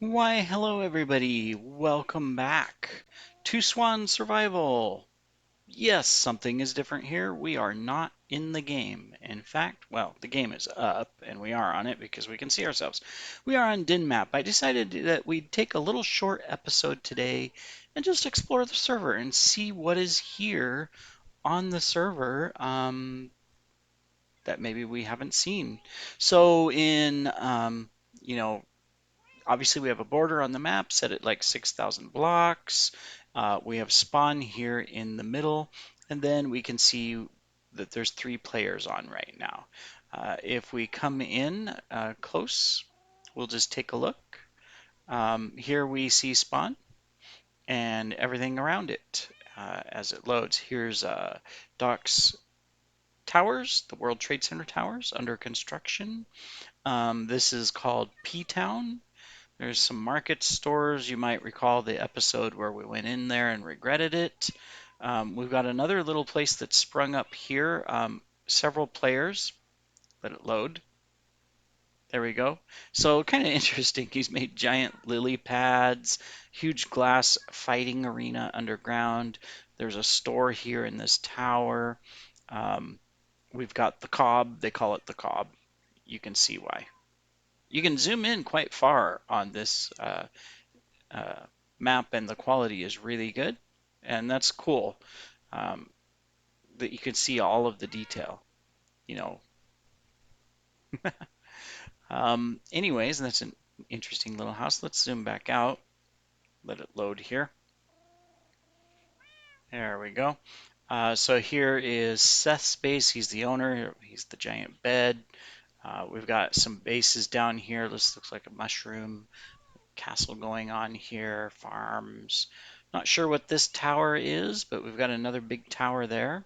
Why, hello everybody. Welcome back to Swan Survival. Yes, something is different here. We are not in the game. In fact, well, the game is up and we are on it because we can see ourselves. We are on Dynmap. I decided that we'd take a little short episode today and just explore the server and see what is here on the server that maybe we haven't seen. So you know, obviously we have a border on the map set at like 6,000 blocks. We have spawn here in the middle, and then we can see that there's 3 players on right now. If we come in close, we'll just take a look. Here we see spawn and everything around it as it loads. Here's Doc's Towers, the World Trade Center towers under construction. This is called P-Town. There's some market stores. You might recall the episode where we went in there and regretted it. We've got another little place that's sprung up here. Several players. Let it load. There we go. So kind of interesting. He's made giant lily pads, huge glass fighting arena underground. There's a store here in this tower. Um, we've got the cob. They call it the cob. You can see why. You can zoom in quite far on this uh, map, and the quality is really good, and that's cool um, that you can see all of the detail. You know. Anyways, that's an interesting little house. Let's zoom back out. Let it load here. There we go. So here is Seth's base. He's the owner. He's the giant bed. We've got some bases down here. This looks like a mushroom castle going on here. Farms. Not sure what this tower is, but we've got another big tower there.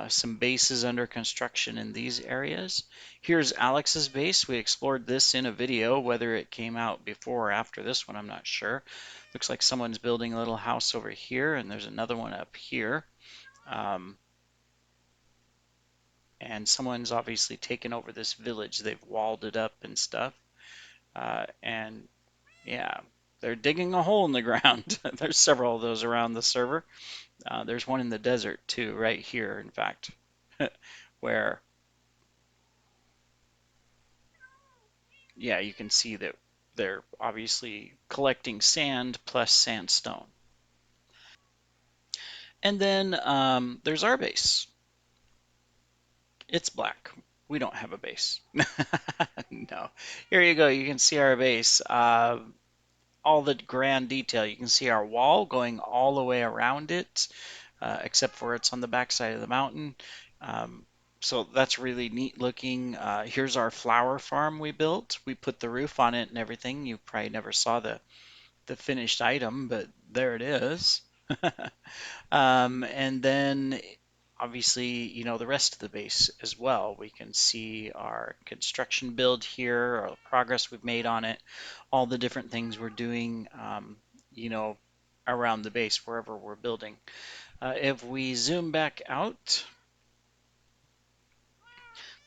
Some bases under construction in these areas. Here's Alex's base. We explored this in a video. Whether it came out before or after this one, I'm not sure. Looks like someone's building a little house over here, and there's another one up here. Um, and someone's obviously taken over this village. They've walled it up and stuff. And yeah, they're digging a hole in the ground. There's several of those around the server. There's one in the desert too, right here, in fact, where yeah, you can see that they're obviously collecting sand plus sandstone. And then there's our base. It's black. We don't have a base. No. Here you go. You can see our base. All the grand detail. You can see our wall going all the way around it, except for it's on the backside of the mountain. Um, so that's really neat looking. Here's our flower farm we built. We put the roof on it and everything. You probably never saw the finished item, but there it is. And then obviously, the rest of the base as well. We can see our construction build here, or the progress we've made on it, all the different things we're doing, you know, around the base, wherever we're building. If we zoom back out,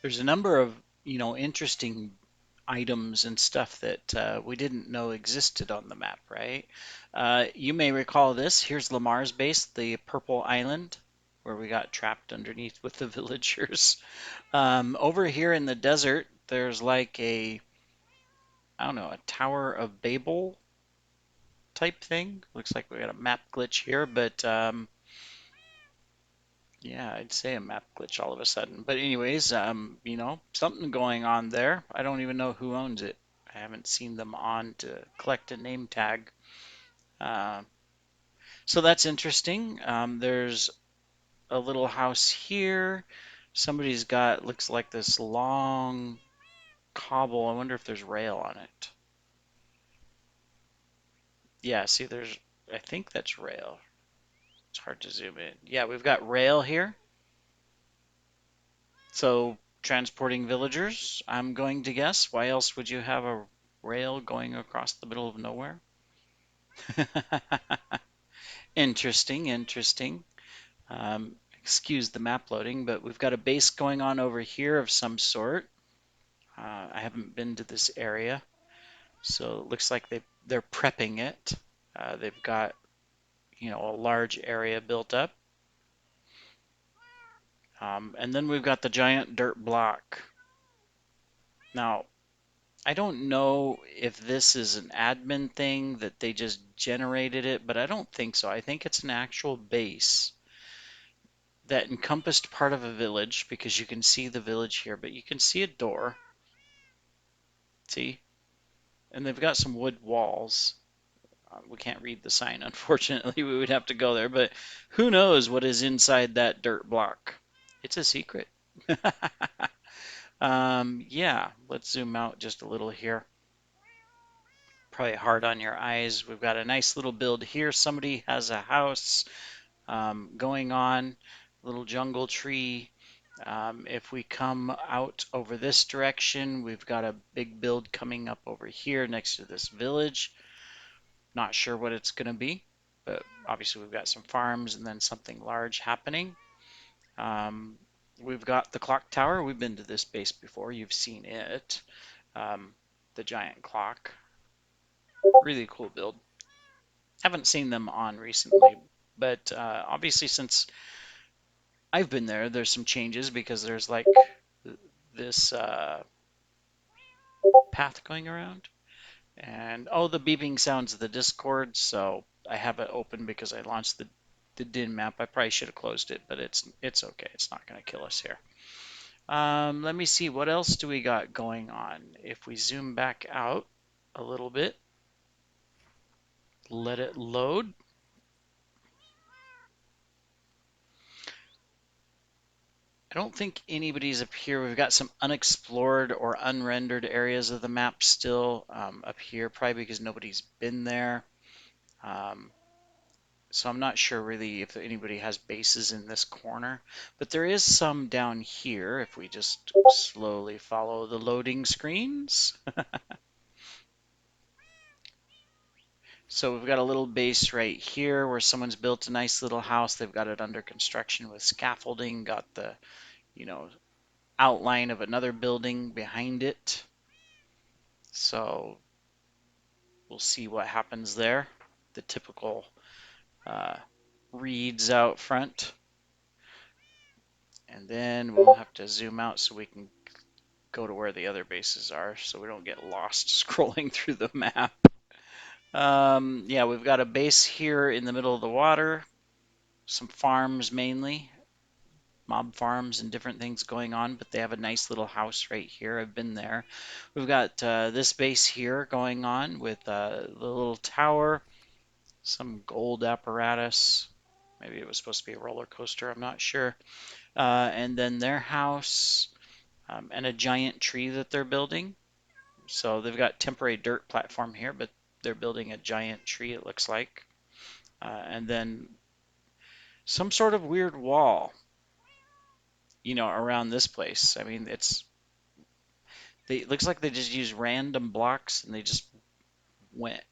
there's a number of, interesting items and stuff that we didn't know existed on the map, right? You may recall this. Here's Lamar's base, the purple island, where we got trapped underneath with the villagers. Over here in the desert, there's like I don't know, a Tower of Babel type thing. Looks like we got a map glitch here, but yeah, I'd say a map glitch all of a sudden. But anyways, something going on there. I don't even know who owns it. I haven't seen them on to collect a name tag. Uh, so that's interesting. There's a little house here. Somebody's got, looks like this long cobble. I wonder if there's rail on it. Yeah, see, I think that's rail. It's hard to zoom in. Yeah, we've got rail here. So transporting villagers, I'm going to guess. Why else would you have a rail going across the middle of nowhere? Interesting, interesting. Excuse the map loading, but we've got a base going on over here of some sort. I haven't been to this area. So it looks like they're prepping it. They've got, a large area built up. And then we've got the giant dirt block. Now, I don't know if this is an admin thing that they just generated it, but I don't think so. I think it's an actual base that encompassed part of a village because you can see the village here, but you can see a door. See? And they've got some wood walls. We can't read the sign, unfortunately. We would have to go there, but who knows what is inside that dirt block? It's a secret. Yeah, let's zoom out just a little here. Probably hard on your eyes. We've got a nice little build here. Somebody has a house going on, little jungle tree. If we come out over this direction, we've got a big build coming up over here next to this village. Not sure what it's going to be, but obviously we've got some farms and then something large happening. Um, we've got the clock tower. We've been to this base before. You've seen it. The giant clock. Really cool build. Haven't seen them on recently, but obviously since I've been there, there's some changes because there's like this path going around. And oh, the beeping sounds of the Discord, so I have it open because I launched the Dynmap. I probably should have closed it, but it's okay. It's not going to kill us here. Let me see, what else do we got going on? If we zoom back out a little bit, let it load. I don't think anybody's up here. We've got some unexplored or unrendered areas of the map still up here, probably because nobody's been there. Um, so I'm not sure really if anybody has bases in this corner, but there is some down here if we just slowly follow the loading screens. So we've got a little base right here where someone's built a nice little house. They've got it under construction with scaffolding, got the, you know, outline of another building behind it. So we'll see what happens there. The typical uh, reeds out front. And then we'll have to zoom out so we can go to where the other bases are so we don't get lost scrolling through the map. Yeah, we've got a base here in the middle of the water. Some farms mainly. Mob farms and different things going on, but they have a nice little house right here. I've been there. We've got this base here going on with the little tower, some gold apparatus. Maybe it was supposed to be a roller coaster, I'm not sure. And then their house and a giant tree that they're building. So they've got temporary dirt platform here, but they're building a giant tree, it looks like. And then some sort of weird wall, around this place. I mean, it looks like they just used random blocks and they just went.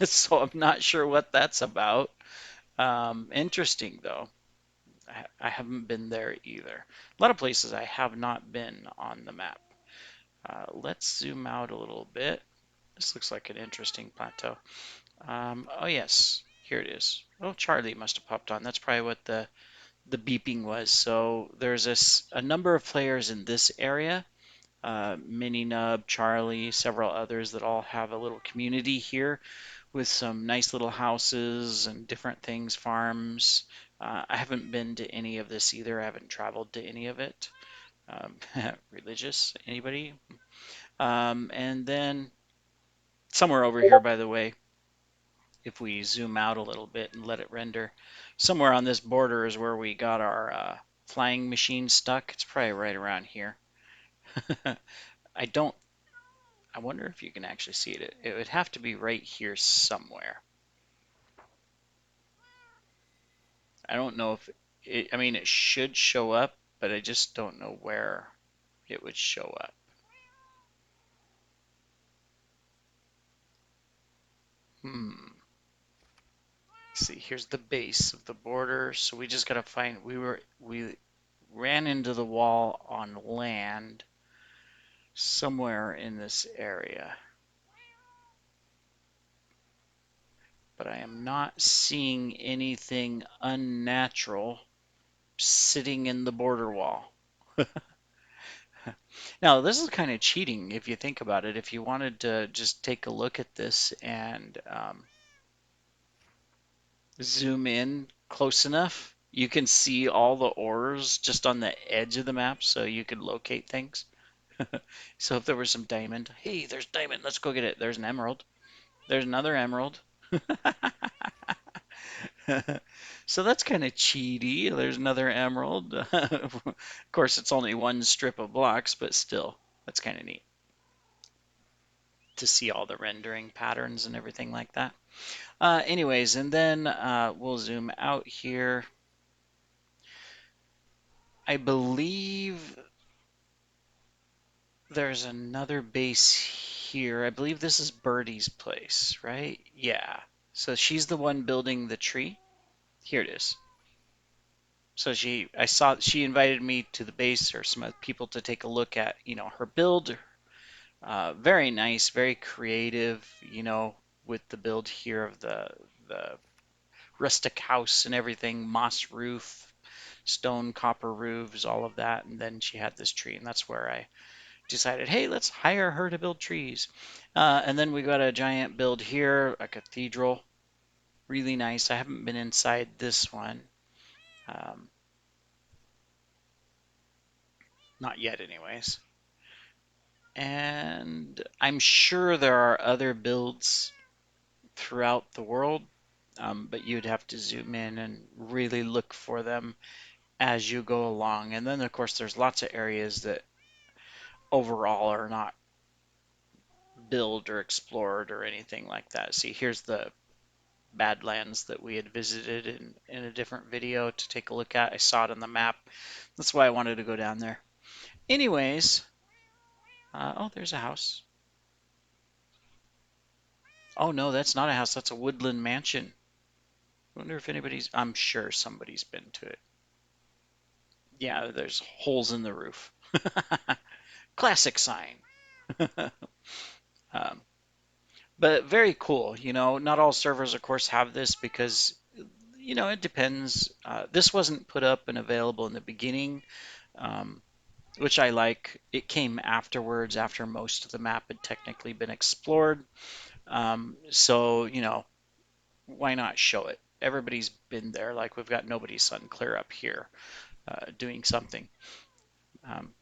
So I'm not sure what that's about. Interesting though. I haven't been there either. A lot of places I have not been on the map. Let's zoom out a little bit. This looks like an interesting plateau. Oh yes, here it is. Oh, Charlie must have popped on. That's probably what the beeping was. So there's a number of players in this area. MiniNub, Charlie, several others that all have a little community here with some nice little houses and different things, farms. I haven't been to any of this either. I haven't traveled to any of it. Um, Religious, anybody? And then somewhere over here, by the way, if we zoom out a little bit and let it render, somewhere on this border is where we got our flying machine stuck. It's probably right around here. I don't I wonder if you can actually see it. It would have to be right here somewhere. I don't know if I mean, it should show up, but I just don't know where it would show up. Hmm. See, here's the base of the border. So we just gotta find, we ran into the wall on land somewhere in this area. but I am not seeing anything unnatural sitting in the border wall. Now, this is kind of cheating if you think about it. If you wanted to just take a look at this and zoom in close enough, you can see all the ores just on the edge of the map so you could locate things. So if there was some diamond, hey, there's diamond, let's go get it. There's an emerald. There's another emerald. So that's kind of cheaty. There's another emerald. Of course, it's only one strip of blocks, but still, that's kind of neat to see all the rendering patterns and everything like that. Anyways, and then we'll zoom out here. I believe there's another base here. I believe this is Birdie's place, right? Yeah. So she's the one building the tree. Here it is. So I saw she invited me to the base or some other people to take a look at, her build. Very nice, very creative, with the build here of the rustic house and everything, moss roof, stone copper roofs, all of that. And then she had this tree, and that's where I decided, hey, let's hire her to build trees. And then we got a giant build here, a cathedral, really nice. I haven't been inside this one. Um, Not yet, anyways. And I'm sure there are other builds throughout the world, but you'd have to zoom in and really look for them as you go along. And then, of course, there's lots of areas that overall are not built or explored or anything like that. See, here's the Badlands that we had visited in a different video to take a look at. I saw it on the map. That's why I wanted to go down there. Anyways, oh, there's a house. Oh no, that's not a house. That's a Woodland Mansion. I wonder if I'm sure somebody's been to it. Yeah, there's holes in the roof. Classic sign. um, but very cool. Not all servers, of course, have this because, it depends. This wasn't put up and available in the beginning, um, which I like. It came afterwards, after most of the map had technically been explored. So, why not show it? Everybody's been there. Like we've got Nobody's Son clear up here doing something. Um,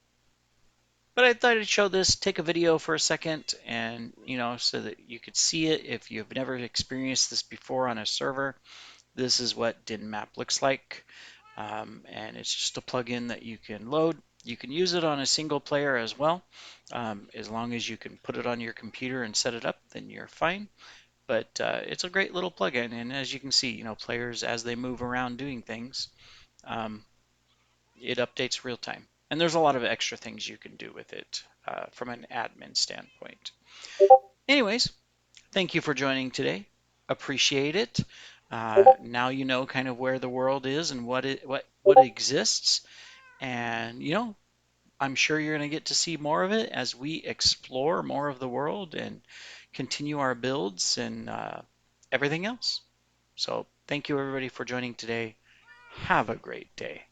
but I thought I'd show this, take a video for a second, and so that you could see it. If you've never experienced this before on a server, this is what Dynmap looks like. And it's just a plugin that you can load. You can use it on a single player as well. As long as you can put it on your computer and set it up, then you're fine. But it's a great little plugin, and as you can see, players as they move around doing things, um, it updates real time. And there's a lot of extra things you can do with it from an admin standpoint. Anyways, thank you for joining today. Appreciate it. Now you know kind of where the world is and what exists, and I'm sure you're going to get to see more of it as we explore more of the world and continue our builds and everything else. So thank you everybody for joining today. Have a great day.